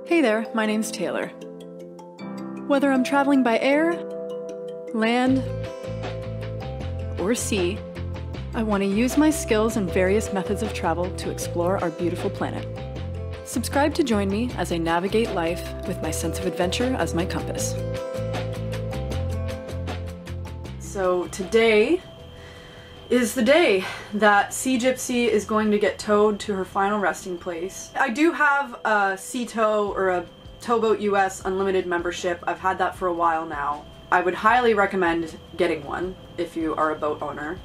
Hey there, my name's Taylor. Whether I'm traveling by air, land, or sea, I want to use my skills and various methods of travel to explore our beautiful planet. Subscribe to join me as I navigate life with my sense of adventure as my compass. So today is the day that Sea Gypsy is going to get towed to her final resting place. I do have a Sea Tow or a Towboat US Unlimited membership. I've had that for a while now. I would highly recommend getting one if you are a boat owner.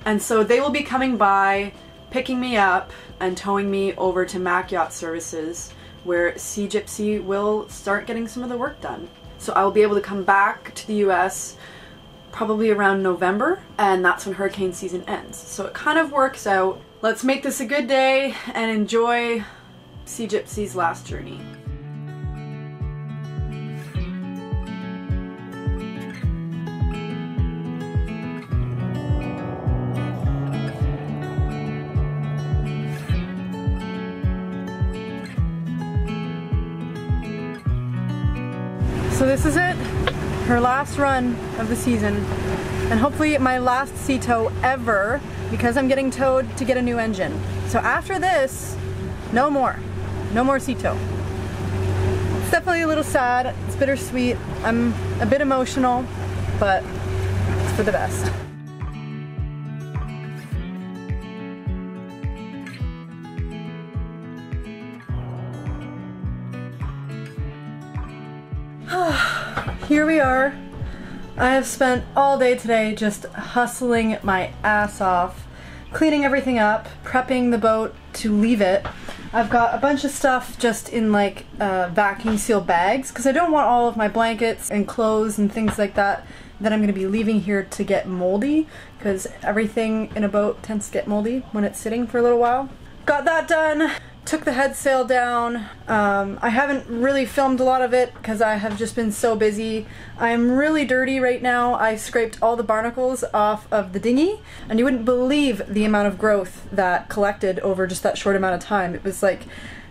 And so they will be coming by, picking me up, and towing me over to Mac Yacht Services, where Sea Gypsy will start getting some of the work done. So I will be able to come back to the US probably around November, and that's when hurricane season ends. So it kind of works out. Let's make this a good day and enjoy Sea Gypsy's last journey. So this is it. Her last run of the season, and hopefully my last sea tow ever, because I'm getting towed to get a new engine. So after this, no more sea tow. It's definitely a little sad, it's bittersweet, I'm a bit emotional, but it's for the best. Here we are. I have spent all day today just hustling my ass off, cleaning everything up, prepping the boat to leave it. I've got a bunch of stuff just in like vacuum seal bags because I don't want all of my blankets and clothes and things like that I'm going to be leaving here to get moldy, because everything in a boat tends to get moldy when it's sitting for a little while. Got that done. Took the head sail down. I haven't really filmed a lot of it because I have just been so busy. I'm really dirty right now. I scraped all the barnacles off of the dinghy, and you wouldn't believe the amount of growth that collected over just that short amount of time. It was like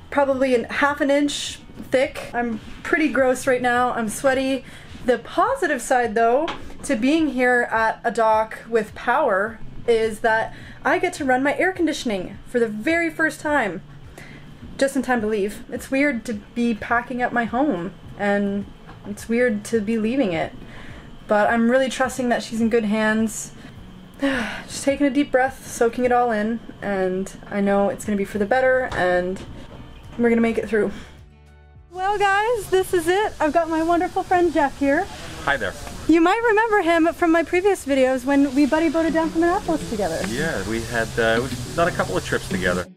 probably half an inch thick. I'm pretty gross right now. I'm sweaty. The positive side though to being here at a dock with power is that I get to run my air conditioning for the very first time. Just in time to leave. It's weird to be packing up my home, and it's weird to be leaving it, but I'm really trusting that she's in good hands. Just taking a deep breath, soaking it all in, and I know it's gonna be for the better, and we're gonna make it through. Well guys, this is it. I've got my wonderful friend Jeff here. Hi there. You might remember him from my previous videos when we buddy boated down from Annapolis together. Yeah, we've done a couple of trips together.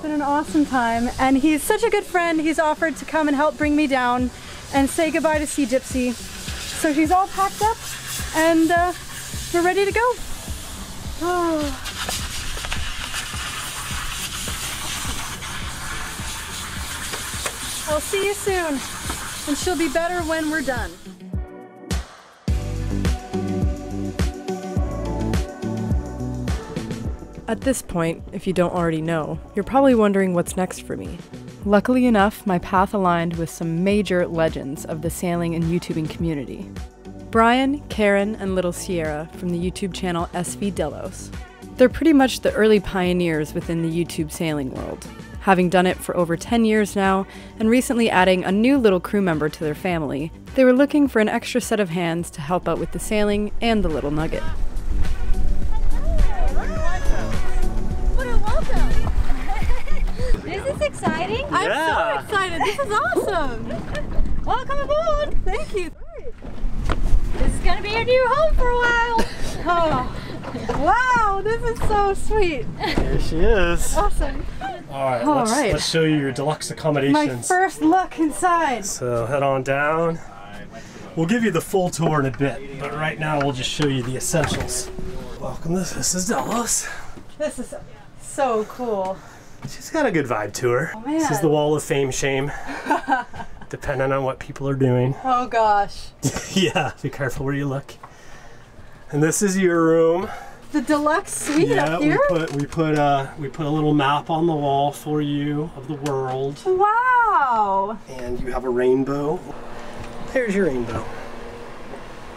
Been an awesome time, and he's such a good friend. He's offered to come and help bring me down and say goodbye to Sea Gypsy. So she's all packed up, and we're ready to go. Oh. I'll see you soon, and she'll be better when we're done. At this point, if you don't already know, you're probably wondering what's next for me. Luckily enough, my path aligned with some major legends of the sailing and YouTubing community. Brian, Karen, and little Sierra from the YouTube channel DELOS. They're pretty much the early pioneers within the YouTube sailing world, having done it for over 10 years now, and recently adding a new little crew member to their family. They were looking for an extra set of hands to help out with the sailing and the little nugget. This is exciting. I'm so excited. This is awesome. Welcome aboard. Thank you. This is going to be your new home for a while. Oh, wow, this is so sweet. Here she is. Awesome. Alright, All let's right. show you your deluxe accommodations. My first look inside. So head on down. We'll give you the full tour in a bit, but right now we'll just show you the essentials. Welcome, this is Delos. This is so cool. She's got a good vibe to her. Oh, man. This is the wall of fame shame. Depending on what people are doing. Oh gosh. Yeah, be careful where you look. And this is your room. the deluxe suite Yeah, up here? we put a little map on the wall for you of the world. Wow! And you have a rainbow. There's your rainbow.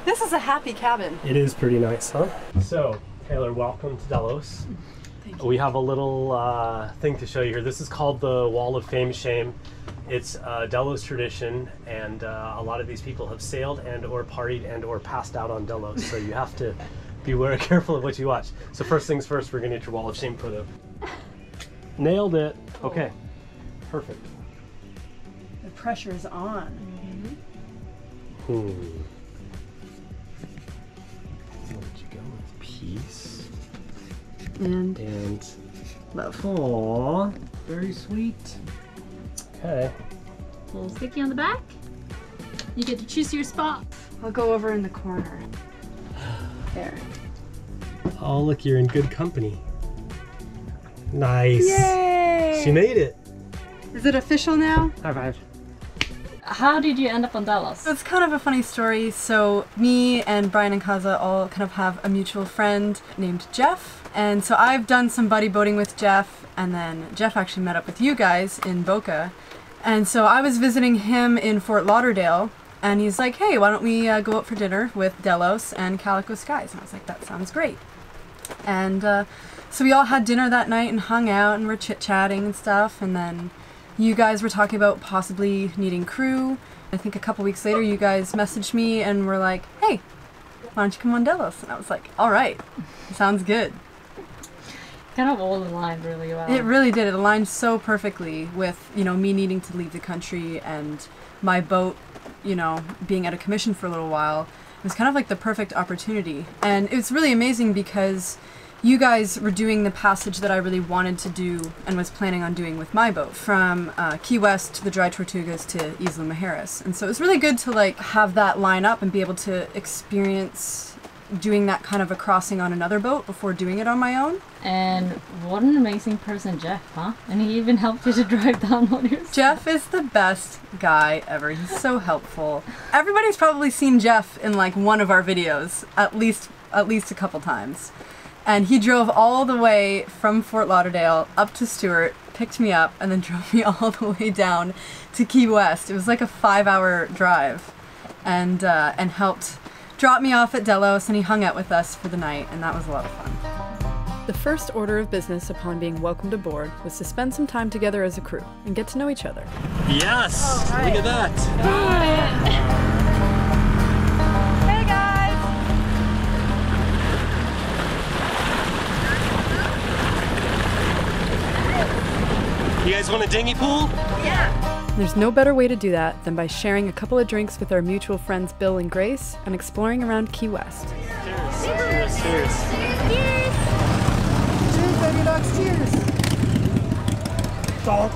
This is a happy cabin. It is pretty nice, huh? So, Taylor, welcome to Delos. Thank you. We have a little thing to show you here. This is called the Wall of Fame Shame. It's a Delos tradition, and a lot of these people have sailed and or partied and or passed out on Delos, so you have to be very careful of what you watch. So first things first, we're gonna get your Wall of Shame photo. Nailed it. Okay, perfect. The pressure is on. Where'd you go with peace? And love. Aww, very sweet. Okay. A little sticky on the back. You get to choose your spot. I'll go over in the corner. There. Oh, look, you're in good company. Nice. Yay! She made it. Is it official now? High five. How did you end up on Delos? So it's kind of a funny story. So me and Brian and Kaza all kind of have a mutual friend named Jeff. And so I've done some buddy boating with Jeff, and then Jeff actually met up with you guys in Boca. And so I was visiting him in Fort Lauderdale, and he's like, hey, why don't we go out for dinner with Delos and Calico Skies? And I was like, that sounds great. And so we all had dinner that night and hung out and were chit-chatting and stuff, and then you guys were talking about possibly needing crew. I think a couple weeks later you guys messaged me and were like, hey, why don't you come on Delos? And I was like, all right, sounds good. Kind of all aligned really well. It really did. It aligned so perfectly with, you know, me needing to leave the country and my boat, you know, being out of commission for a little while. It was kind of like the perfect opportunity. And it was really amazing because you guys were doing the passage that I really wanted to do and was planning on doing with my boat, from Key West to the Dry Tortugas to Isla Mujeres. And so it was really good to like have that line up and be able to experience doing that kind of a crossing on another boat before doing it on my own. And what an amazing person Jeff, huh? And he even helped you to drive down all your stuff. Jeff is the best guy ever. He's so helpful. Everybody's probably seen Jeff in like one of our videos at least a couple times. And he drove all the way from Fort Lauderdale up to Stewart, picked me up, and then drove me all the way down to Key West. It was like a 5-hour drive, and helped drop me off at Delos, and he hung out with us for the night, and that was a lot of fun. The first order of business upon being welcomed aboard was to spend some time together as a crew and get to know each other. Yes! All right. Look at that! Hey guys! You guys want a dinghy pool? There's no better way to do that than by sharing a couple of drinks with our mutual friends Bill and Grace and exploring around Key West. Cheers. Cheers. Cheers. Cheers, baby dogs, cheers! Dog.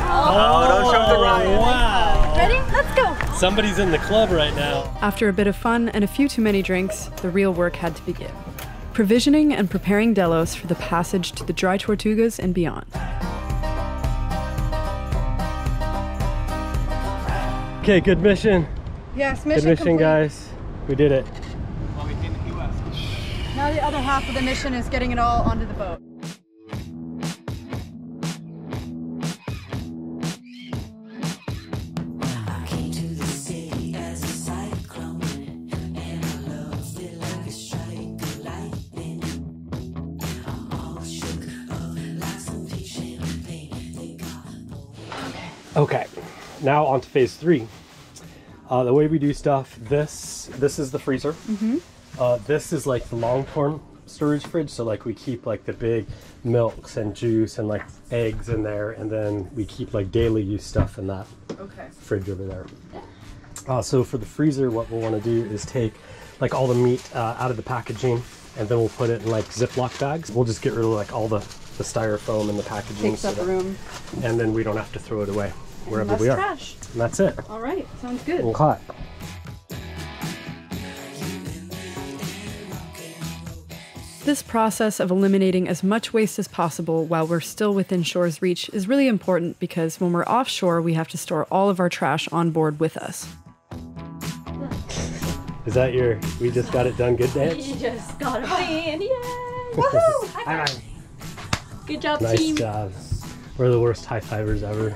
Oh, don't show the riot. Wow. Ready? Let's go! Somebody's in the club right now. After a bit of fun and a few too many drinks, the real work had to begin. Provisioning and preparing Delos for the passage to the Dry Tortugas and beyond. Okay, good mission. Yes, Good mission, complete. guys. We did it. Now the other half of the mission is getting it all onto the boat. Okay, now on to phase 3. The way we do stuff, this is the freezer. This is like the long-term storage fridge, so like we keep like the big milks and juice and like eggs in there, and then we keep like daily use stuff in that fridge over there. So for the freezer, what we'll want to do is take like all the meat out of the packaging, and then we'll put it in like Ziploc bags. We'll just get rid of like all the styrofoam and the packaging. Takes up room. And then we don't have to throw it away wherever Less we are. trash. And that's it. All right, sounds good. Okay. This process of eliminating as much waste as possible while we're still within shore's reach is really important because when we're offshore, we have to store all of our trash on board with us. Is that your, we just got it done good dance? You just got a win, yay! Woohoo! High five. Good job, Nice team. job. We're the worst high fivers ever.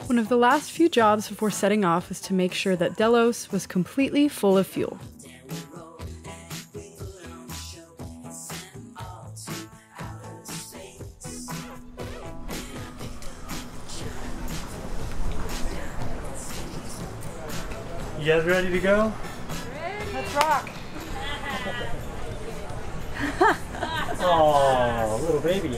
One of the last few jobs before setting off was to make sure that Delos was completely full of fuel. You guys ready to go? Let's rock! Oh, little baby.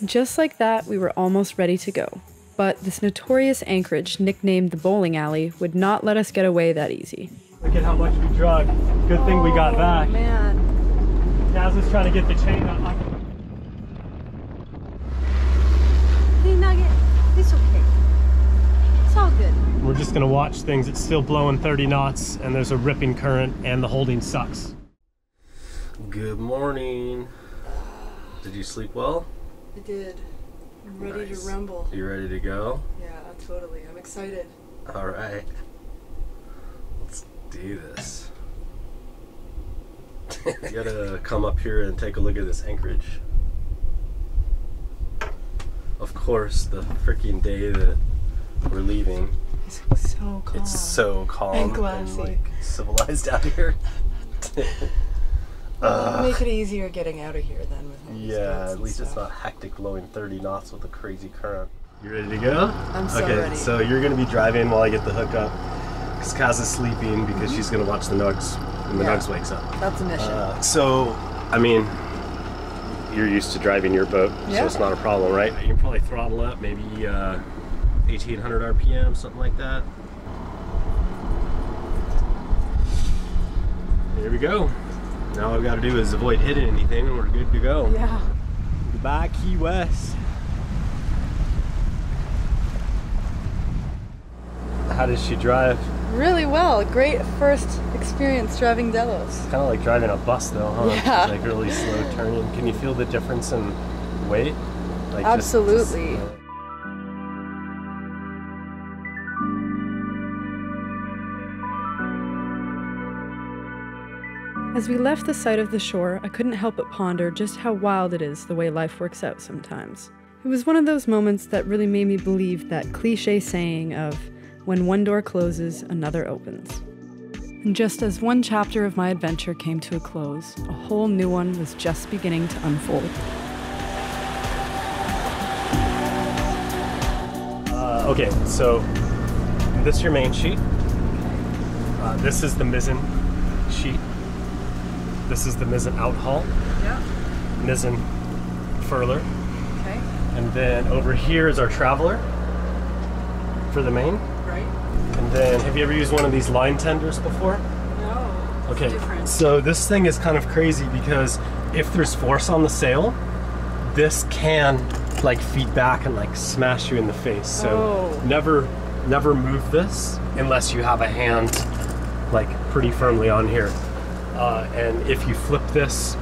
Just like that, we were almost ready to go. But this notorious anchorage, nicknamed the bowling alley, would not let us get away that easy. Look at how much we drug. Good thing we got back. Man. Naz was trying to get the chain up. Hey Nugget, it's okay. It's all good. We're just gonna watch things. It's still blowing 30 knots and there's a ripping current and the holding sucks. Good morning. Did you sleep well? I did. I'm ready Nice. to rumble. You ready to go? Yeah, totally. I'm excited. All right. Let's do this. You gotta come up here and take a look at this anchorage. Of course, the freaking day that we're leaving, It's so calm. it's so calm And glassy. like civilized out here. It'll make it easier getting out of here then. With all these Yeah, boats at and least it's stuff. not hectic blowing 30 knots with a crazy current. You ready to go? I'm so okay, ready. so you're gonna be driving while I get the hookup. Because Kaz is sleeping because she's gonna watch the Nugs when the Yeah. Nugs wakes up. That's a mission. So, I mean, you're used to driving your boat, so Yeah. it's not a problem, right? You can probably throttle up maybe 1800 RPM, something like that. Here we go. Now all I've got to do is avoid hitting anything and we're good to go. Yeah. Goodbye, Key West. How does she drive? Really well. Great first experience driving Delos. Kind of like driving a bus though, huh? Yeah. It's like really slow turning. Can you feel the difference in weight? Like Absolutely. As we left the site of the shore, I couldn't help but ponder just how wild it is the way life works out sometimes. It was one of those moments that really made me believe that cliche saying of, when one door closes, another opens. And just as one chapter of my adventure came to a close, a whole new one was just beginning to unfold. Okay, so this is your main sheet. This is the mizzen sheet. This is the mizzen outhaul, Yeah. mizzen furler. Okay. And then over here is our traveler for the main. Right. And then, have you ever used one of these line tenders before? No. Okay, Different. so this thing is kind of crazy because if there's force on the sail, this can like feed back and like smash you in the face. So Oh. never move this unless you have a hand like pretty firmly on here. And if you flip this,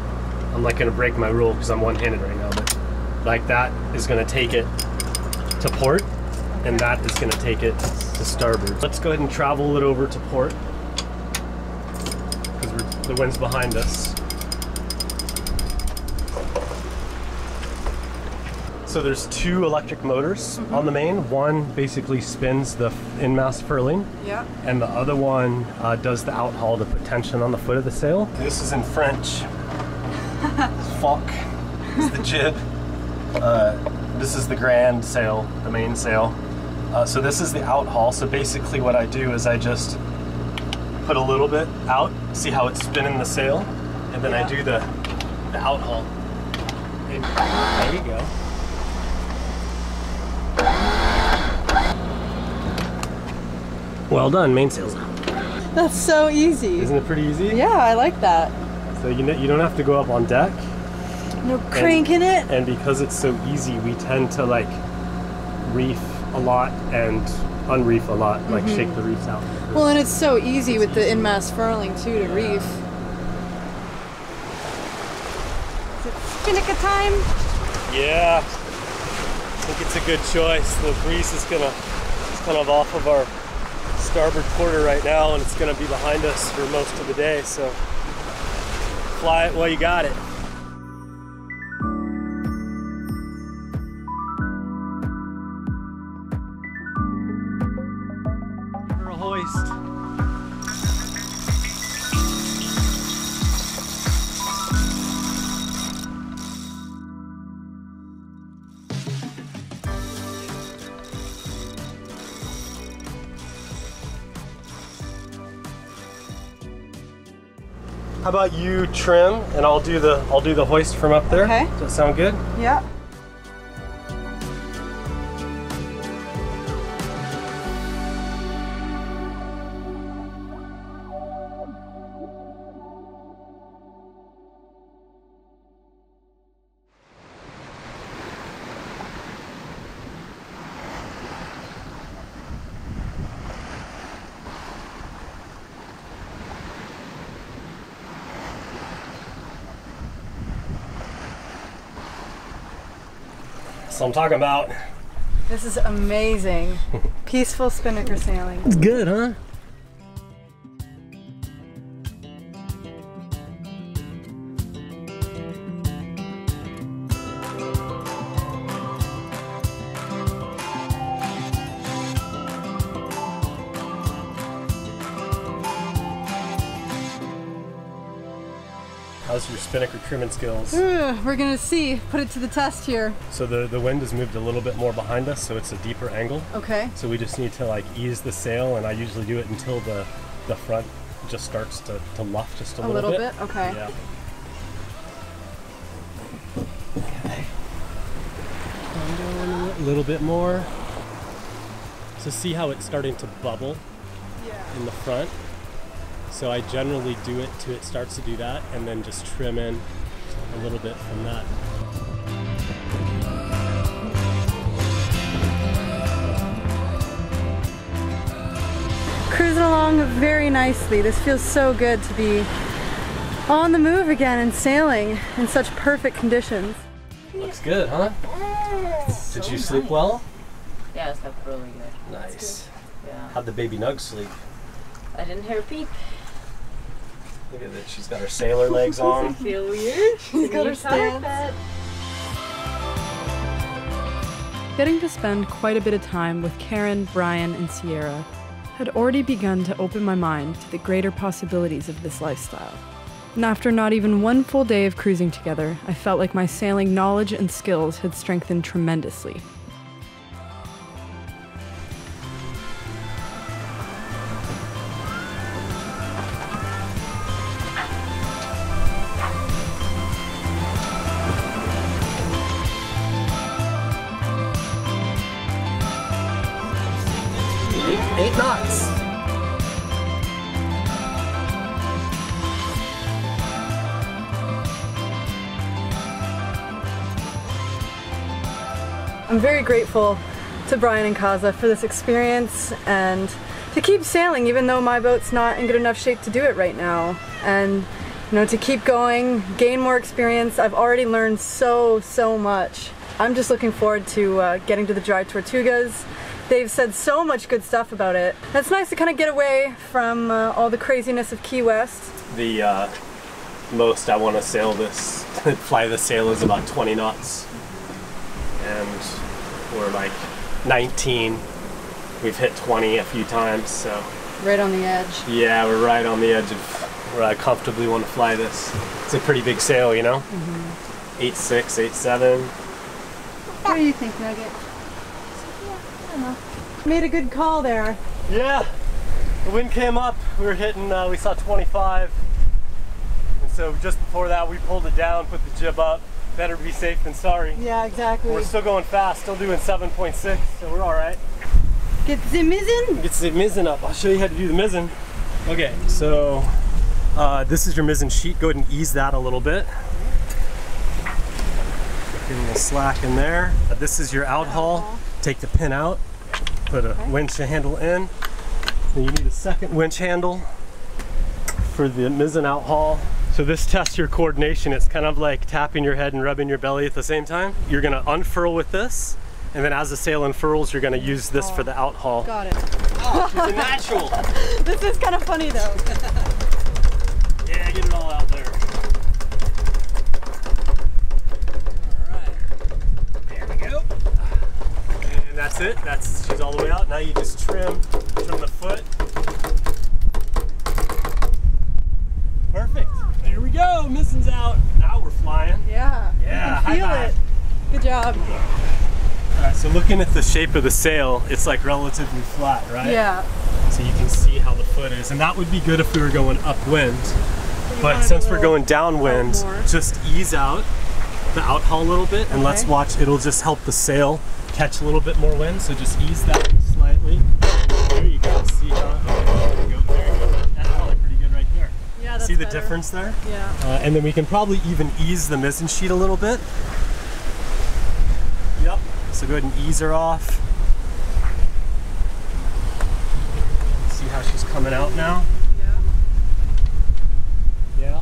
I'm like gonna break my rule because I'm one-handed right now, but like that is gonna take it to port and that is gonna take it to starboard. Let's go ahead and travel it over to port because the wind's behind us. So there's two electric motors on the main. One basically spins the in-mast furling, Yeah. and the other one does the outhaul to put tension on the foot of the sail. This is in French. Foc is the jib. This is the grand sail, the main sail. So this is the outhaul. So basically what I do is I just put a little bit out, see how it's spinning the sail, and then I do the outhaul. And there you go. Well done, mainsail's out. That's so easy. Isn't it pretty easy? Yeah, I like that. So you don't have to go up on deck. No cranking it. And because it's so easy, we tend to like reef a lot and unreef a lot, like shake the reefs out. Well, and it's so easy with the in-mast furling too to reef. Is it Spinnaker time? Yeah. think it's a good choice. The breeze is kind of off of our starboard quarter right now, and it's gonna be behind us for most of the day, so fly it while you got it. For a hoist. How about you trim and I'll do the hoist from up there? Okay. Does that sound good? Yeah. That's what I'm talking about. This is amazing. Peaceful spinnaker sailing. It's good, huh? How's your spinnaker trimming skills? We're gonna see. Put it to the test here. So the wind has moved a little bit more behind us, so it's a deeper angle. Okay. So we just need to like ease the sail, and I usually do it until the front just starts to luff just a little bit. Okay. Yeah. Okay. I'm going a little bit more. So see how it's starting to bubble in the front? So I generally do it till it starts to do that, and then just trim in a little bit from that. Cruising along very nicely. This feels so good to be on the move again and sailing in such perfect conditions. Looks good, huh? Did you sleep well? Yeah, I slept really good. Nice. Yeah. How'd the baby Nug sleep? I didn't hear a peep. Look at that, she's got her sailor legs on. Feel weird? She's got her stance. Getting to spend quite a bit of time with Karen, Brian, and Sierra had already begun to open my mind to the greater possibilities of this lifestyle. And after not even one full day of cruising together, I felt like my sailing knowledge and skills had strengthened tremendously. Eight knots. I'm very grateful to Brian and Kaza for this experience and to keep sailing even though my boat's not in good enough shape to do it right now. And to keep going, gain more experience. I've already learned so much. I'm just looking forward to getting to the Dry Tortugas. They've said so much good stuff about it. It's nice to kind of get away from all the craziness of Key West. The most I want to sail this, fly the sail is about 20 knots. And we're like 19. We've hit 20 a few times, so. Right on the edge. Yeah, we're right on the edge of where I comfortably want to fly this. It's a pretty big sail, you know? Mm-hmm. 8.6, 8.7. What do you think, Nugget? Made a good call there. Yeah, the wind came up, we were hitting, we saw 25. And so just before that we pulled it down, put the jib up. Better be safe than sorry. Yeah, exactly. We're still going fast, still doing 7.6, so we're all right. Get the mizzen? Get the mizzen up. I'll show you how to do the mizzen. Okay, so this is your mizzen sheet. Go ahead and ease that a little bit. Get a little slack in there. This is your out haul. Take the pin out, put a winch handle in. Then you need a second winch handle for the mizzen out haul. So this tests your coordination. It's kind of like tapping your head and rubbing your belly at the same time. You're gonna unfurl with this, And then as the sail unfurls, you're gonna use this for the out haul. Got it. Oh, she's a natural. This is kind of funny though. Yeah, get it all out there. All right. There we go. And that's it. She's all the way out. Now you just trim the foot. Perfect. There we go. Missing's out. Now we're flying. Yeah. Yeah. I can feel it. Good job. All right. So looking at the shape of the sail, it's like relatively flat, right? Yeah. So you can see how the foot is, and that would be good if we were going upwind. But since we're going downwind, just ease out the out haul a little bit, and let's watch. It'll just help the sail catch a little bit more wind. So just ease that slightly. There you go. See how? Okay, there you go. There you go. That's probably pretty good right there. Yeah, that's see the better. difference there? Yeah. And then we can probably even ease the mizzen sheet a little bit. Yep. So go ahead and ease her off. See how she's coming out now? Yeah.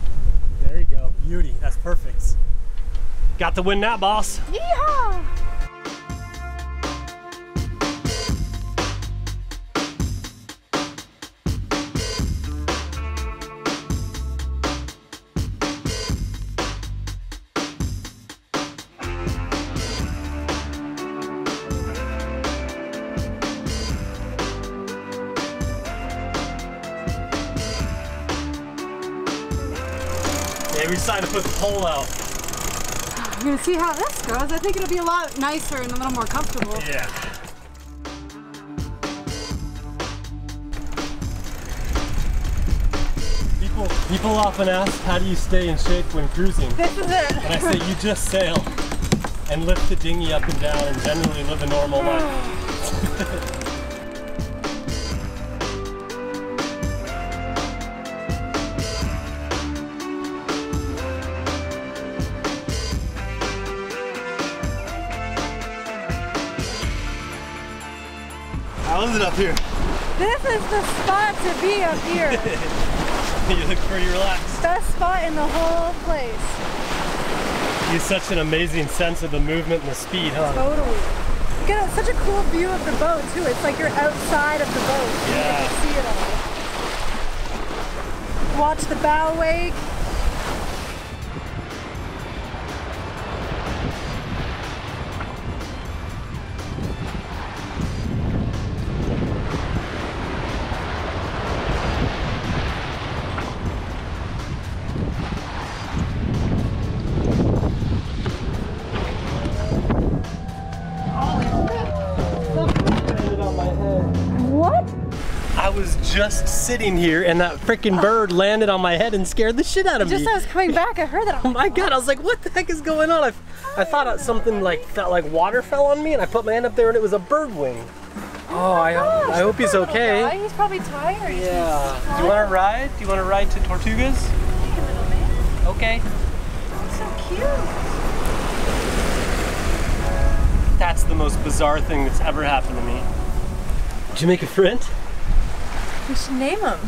There you go. Beauty. That's perfect. Got the win now, boss. Yeehaw! Yeah, we decided to put the pole out. I'm gonna see how this goes. I think it'll be a lot nicer and a little more comfortable. Yeah. People often ask, how do you stay in shape when cruising? This is it. And I say, you just sail and lift the dinghy up and down and generally live a normal life. How is it up here? This is the spot to be up here. You look pretty relaxed. Best spot in the whole place. You have such an amazing sense of the movement and the speed, huh? Totally. You get such a cool view of the boat too. It's like you're outside of the boat. Yeah. You can see it all. Watch the bow wake. What? I was just sitting here and that freaking bird landed on my head and scared the shit out of me. Just as I was coming back, I heard that. Oh my god, I was like, what the heck is going on? I thought something like felt like water fell on me and I put my hand up there and it was a bird wing. Oh, I hope he's okay. Guy. He's probably tired. Yeah. Do you want to ride? Do you want to ride to Tortugas? Hey, little man. Okay. He's so cute. That's the most bizarre thing that's ever happened to me. Did you make a friend? We should name him.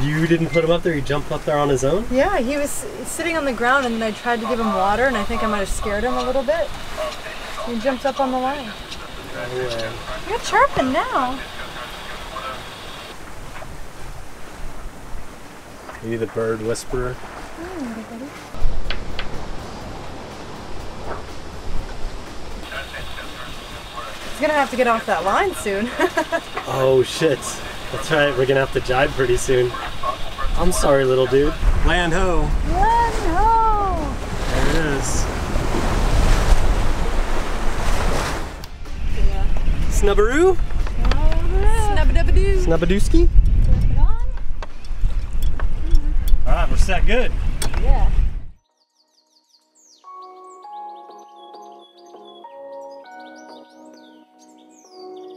You didn't put him up there, he jumped up there on his own? Yeah, he was sitting on the ground and then I tried to give him water and I think I might have scared him a little bit. He jumped up on the line. Anyway. You're chirping now. Maybe the bird whisperer. He's gonna have to get off that line soon. Oh shit. That's right, we're gonna have to jibe pretty soon. I'm sorry, little dude. Land ho. Land ho! There it is. Snubbaroo? Snubba-dubba-doo. Snubadooski? Flip it on. Alright, we're set good. Yeah.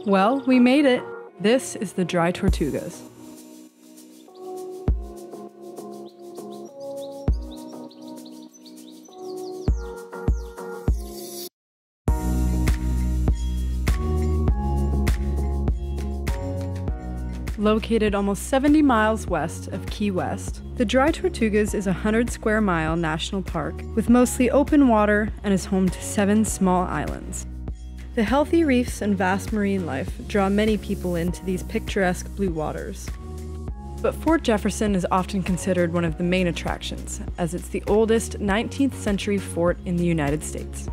Well, we made it. This is the Dry Tortugas. Located almost 70 miles west of Key West, the Dry Tortugas is a 100 square mile national park with mostly open water and is home to 7 small islands. The healthy reefs and vast marine life draw many people into these picturesque blue waters. But Fort Jefferson is often considered one of the main attractions, as it's the oldest 19th century fort in the United States.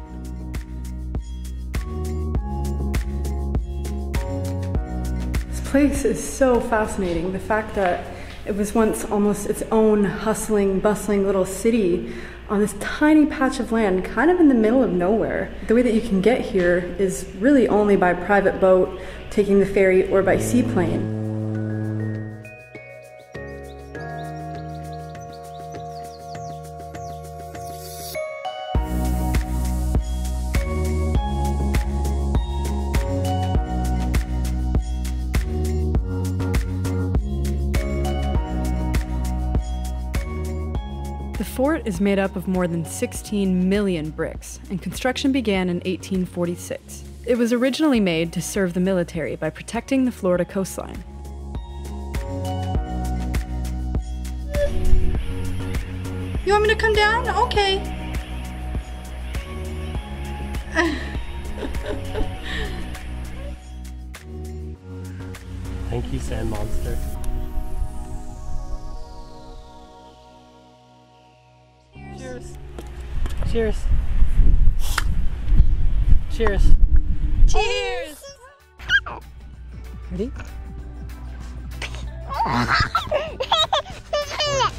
This place is so fascinating. The fact that it was once almost its own hustling, bustling little city on this tiny patch of land, kind of in the middle of nowhere. The way that you can get here is really only by private boat, taking the ferry, or by seaplane. The fort is made up of more than 16 million bricks, and construction began in 1846. It was originally made to serve the military by protecting the Florida coastline. You want me to come down? Okay. Thank you, sand monster. Cheers. Cheers. Cheers! Ready?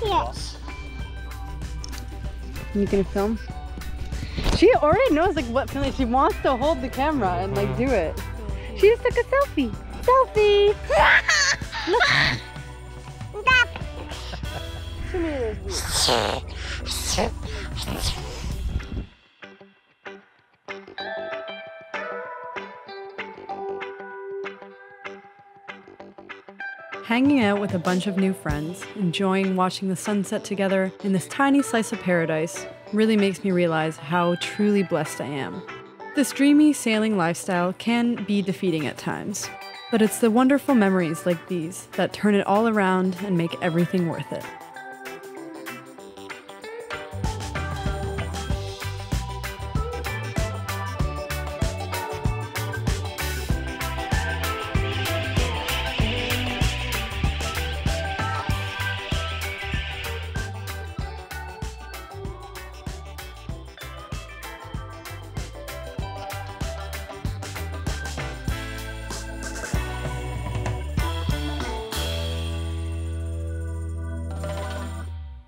Yes. You gonna film? She already knows like what feeling. She wants to hold the camera and like do it. She just took a selfie. Selfie! Look. Show me those boots. Hanging out with a bunch of new friends, enjoying watching the sunset together in this tiny slice of paradise really makes me realize how truly blessed I am. This dreamy sailing lifestyle can be defeating at times, but it's the wonderful memories like these that turn it all around and make everything worth it.